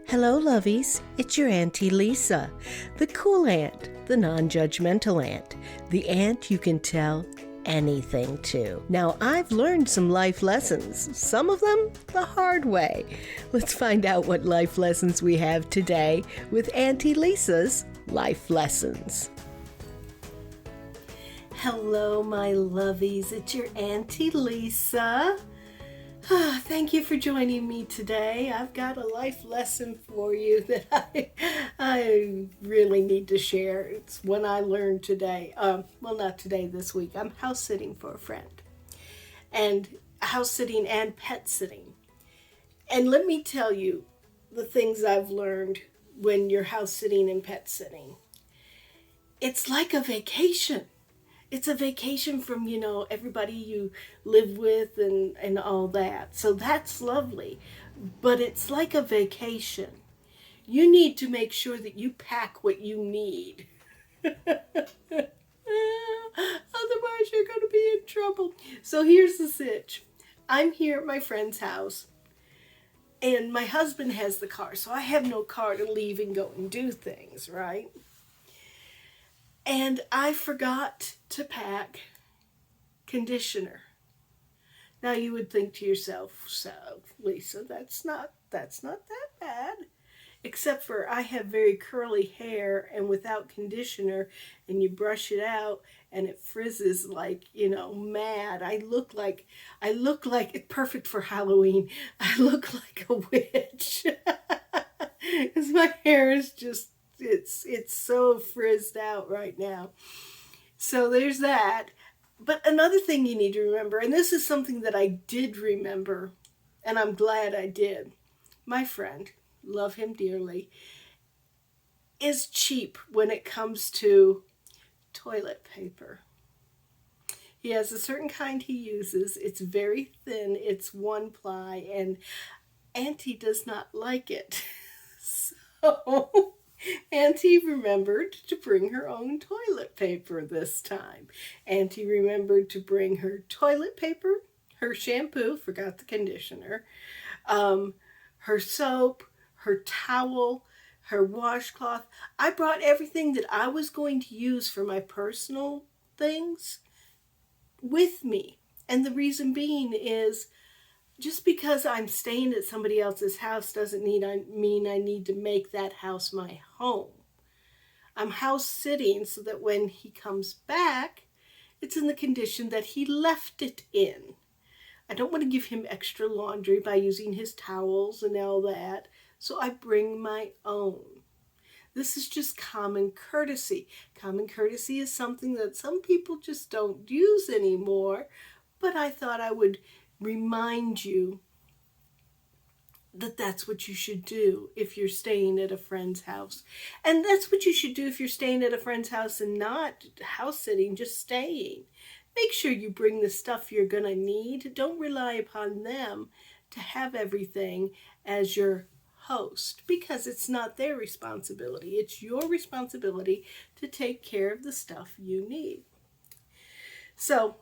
Hello, lovies. It's your Auntie Lisa, the cool aunt, the non-judgmental aunt, the aunt you can tell anything to. Now, I've learned some life lessons, some of them the hard way. Let's find out what life lessons we have today with Auntie Lisa's Life Lessons. Hello, my lovies. It's your Auntie Lisa. Thank you for joining me today. I've got a life lesson for you that I really need to share. It's one I learned today. Not today, this week. I'm house sitting for a friend. And house sitting and pet sitting. And let me tell you the things I've learned when you're house sitting and pet sitting. It's like a vacation. It's a vacation from, everybody you live with and all that. So that's lovely. But it's like a vacation. You need to make sure that you pack what you need. Otherwise, you're going to be in trouble. So here's the sitch. I'm here at my friend's house. And my husband has the car. So I have no car to leave and go and do things, right? And I forgot to pack conditioner. Now you would think to yourself, so Lisa, that's not that bad. Except for I have very curly hair, and without conditioner, and you brush it out and it frizzes like, mad. I look like perfect for Halloween. I look like a witch. Because my hair is just it's so frizzed out right now. So there's that. But another thing you need to remember, and this is something that I did remember, and I'm glad I did. My friend, love him dearly, is cheap when it comes to toilet paper. He has a certain kind he uses. It's very thin. It's one ply, and Auntie does not like it. So Auntie remembered to bring her own toilet paper this time. Auntie remembered to bring her toilet paper, her shampoo, forgot the conditioner, her soap, her towel, her washcloth. I brought everything that I was going to use for my personal things with me. And the reason being is, just because I'm staying at somebody else's house doesn't mean I need to make that house my home. I'm house sitting so that when he comes back, it's in the condition that he left it in. I don't want to give him extra laundry by using his towels and all that, so I bring my own. This is just common courtesy. Common courtesy is something that some people just don't use anymore, but I thought I would remind you that that's what you should do if you're staying at a friend's house. And that's what you should do if you're staying at a friend's house and not house sitting, just staying. Make sure you bring the stuff you're going to need. Don't rely upon them to have everything as your host, because it's not their responsibility. It's your responsibility to take care of the stuff you need. So,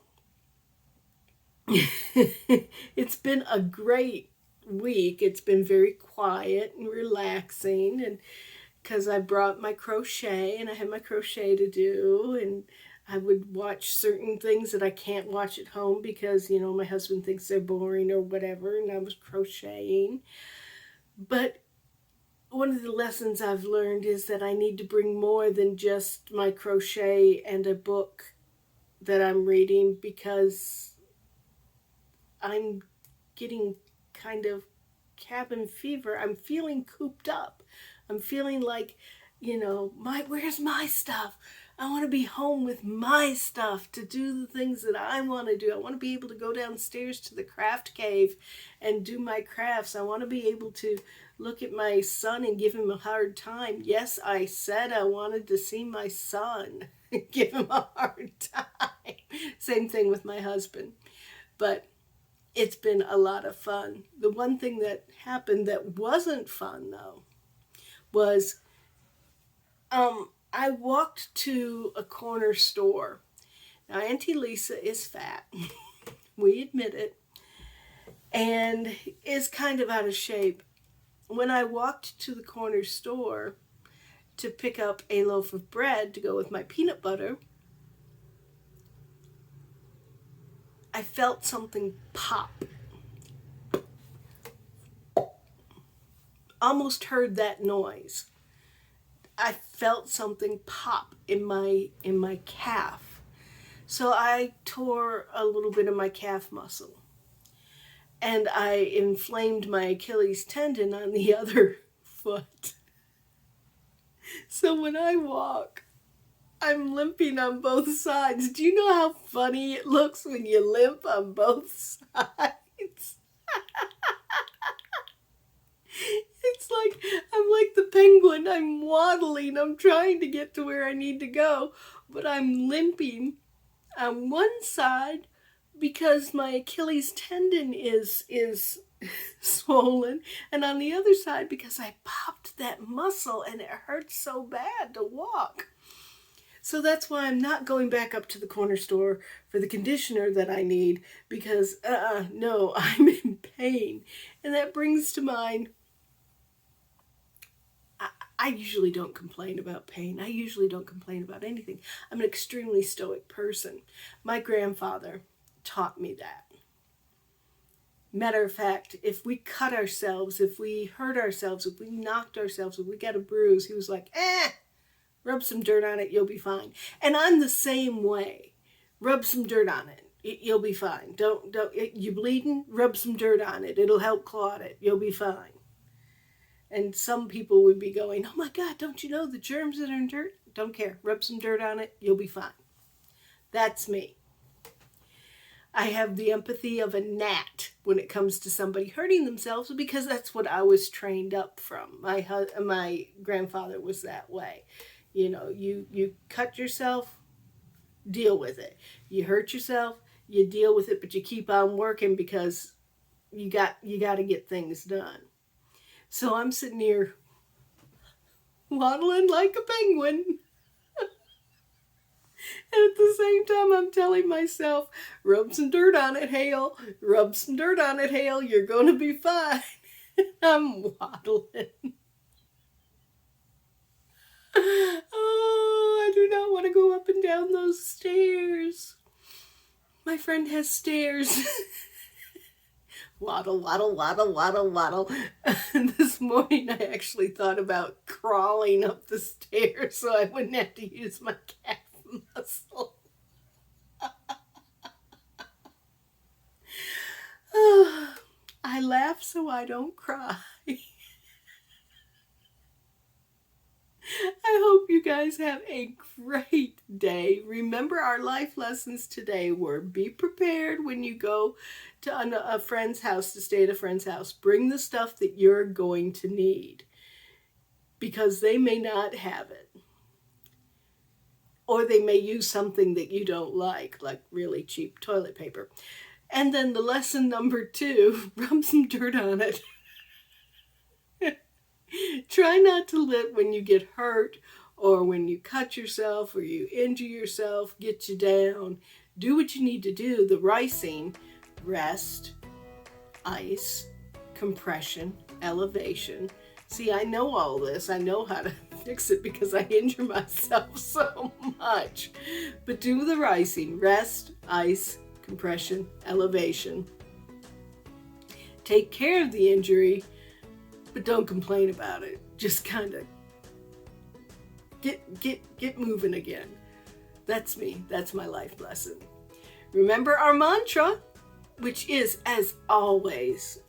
it's been a great week. It's been very quiet and relaxing, and because I brought my crochet and I had my crochet to do, and I would watch certain things that I can't watch at home because, my husband thinks they're boring or whatever, and I was crocheting. But one of the lessons I've learned is that I need to bring more than just my crochet and a book that I'm reading, because I'm getting kind of cabin fever. I'm feeling cooped up. I'm feeling like, where's my stuff? I want to be home with my stuff to do the things that I want to do. I want to be able to go downstairs to the craft cave and do my crafts. I want to be able to look at my son and give him a hard time. Yes, I said I wanted to see my son. Give him a hard time. Same thing with my husband. But it's been a lot of fun. The one thing that happened that wasn't fun, though, was I walked to a corner store. Now, Auntie Lisa is fat. We admit it. And is kind of out of shape. when I walked to the corner store to pick up a loaf of bread to go with my peanut butter, I felt something pop. Almost heard that noise. I felt something pop in my calf. So I tore a little bit of my calf muscle. And I inflamed my Achilles tendon on the other foot. So when I walk, I'm limping on both sides. Do you know how funny it looks when you limp on both sides? It's like, I'm like the penguin. I'm waddling. I'm trying to get to where I need to go, but I'm limping on one side because my Achilles tendon is swollen, and on the other side because I popped that muscle and it hurts so bad to walk. So that's why I'm not going back up to the corner store for the conditioner that I need, because no, I'm in pain. And that brings to mind, I usually don't complain about pain. I usually don't complain about anything. I'm an extremely stoic person. My grandfather taught me that. Matter of fact, if we cut ourselves, if we hurt ourselves, if we knocked ourselves, if we got a bruise, he was like, rub some dirt on it, you'll be fine. And I'm the same way. Rub some dirt on it, you'll be fine. Don't, you bleeding? Rub some dirt on it. It'll help clot it. You'll be fine. And some people would be going, oh my God, don't you know the germs that are in dirt? Don't care. Rub some dirt on it, you'll be fine. That's me. I have the empathy of a gnat when it comes to somebody hurting themselves, because that's what I was trained up from. My grandfather was that way. You know, you cut yourself, deal with it. You hurt yourself, you deal with it, but you keep on working because you got to get things done. So I'm sitting here waddling like a penguin. And at the same time, I'm telling myself, rub some dirt on it, Hale. Rub some dirt on it, Hale. You're going to be fine. I'm waddling. Oh, I do not want to go up and down those stairs. My friend has stairs. Waddle, waddle, waddle, waddle, waddle. This morning I actually thought about crawling up the stairs so I wouldn't have to use my calf muscle. I laugh so I don't cry. I hope you guys have a great day. Remember, our life lessons today were: be prepared when you go to a friend's house, to stay at a friend's house. Bring the stuff that you're going to need, because they may not have it. Or they may use something that you don't like really cheap toilet paper. And then the lesson number 2, rub some dirt on it. Try not to let when you get hurt or when you cut yourself or you injure yourself get you down. Do what you need to do. The ricing: rest, ice, compression, elevation. See, I know all this. I know how to fix it because I injure myself so much. But do the ricing: rest, ice, compression, elevation. Take care of the injury, but don't complain about it. Just kind of get moving again. That's me. That's my life lesson. Remember our mantra, which is, as always,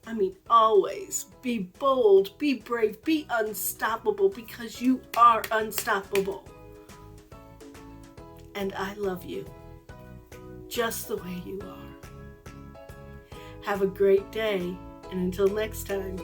always, be bold, be brave, be unstoppable, because you are unstoppable. And I love you just the way you are. Have a great day, and until next time,